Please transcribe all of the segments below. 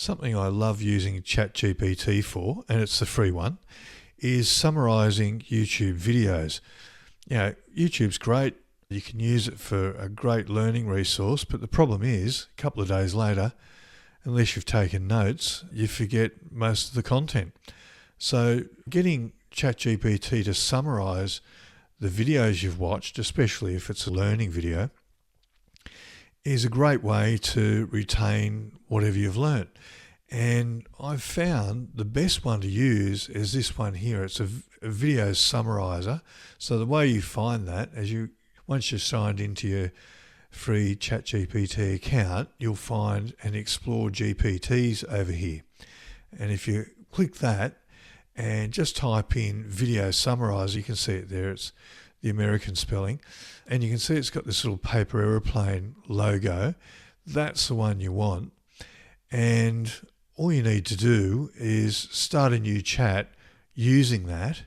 Something I love using Chat GPT for, and it's the free one, is summarising YouTube videos. YouTube's great. You can use it for a great learning resource, but the problem is, a couple of days later, unless you've taken notes, you forget most of the content. So getting ChatGPT to summarise the videos you've watched, especially if it's a learning video, is a great way to retain whatever you've learnt. And I've found the best one to use is this one here. It's a video summariser. So the way you find that, once you're signed into your free ChatGPT account, you'll find and explore GPTs over here. And if you click that and just type in video summariser, you can see it there. It's the American spelling. And you can see it's got this little paper aeroplane logo. That's the one you want. And all you need to do is start a new chat using that.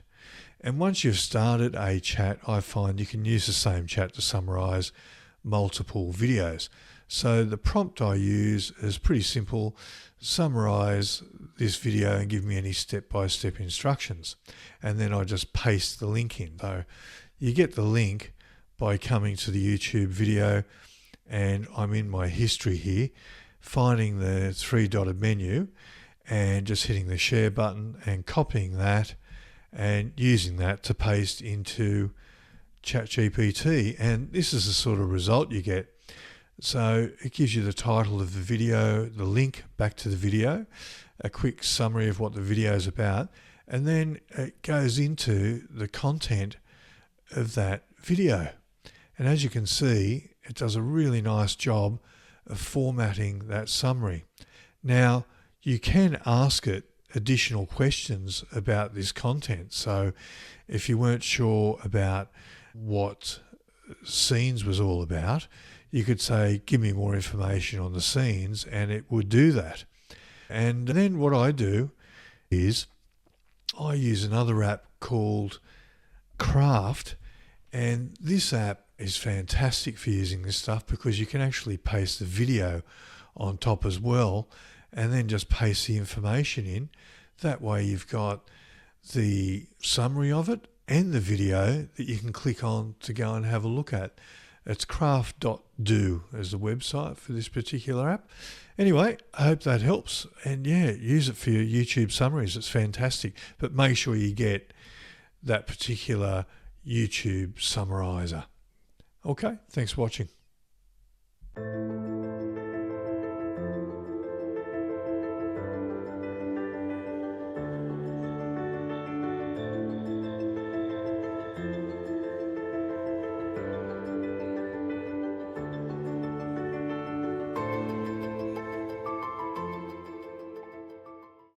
And once you've started a chat, I find you can use the same chat to summarise multiple videos. So the prompt I use is pretty simple. Summarise this video and give me any step-by-step instructions. And then I just paste the link in. So you get the link by coming to the YouTube video, and I'm in my history here, finding the three-dotted menu and just hitting the share button and copying that and using that to paste into ChatGPT. And this is the sort of result you get. So it gives you the title of the video, the link back to the video, a quick summary of what the video is about, and then it goes into the content of that video. And as you can see, it does a really nice job of formatting that summary. Now, you can ask it additional questions about this content. So if you weren't sure about what scenes was all about, you could say, give me more information on the scenes, and it would do that. And then what I do is I use another app called Craft, and this app is fantastic for using this stuff because you can actually paste the video on top as well and then just paste the information in. That way you've got the summary of it and the video that you can click on to go and have a look at. It's craft.do as the website for this particular app. Anyway, I hope that helps. And yeah, use it for your YouTube summaries. It's fantastic. But make sure you get that particular YouTube summariser. Okay, thanks for watching.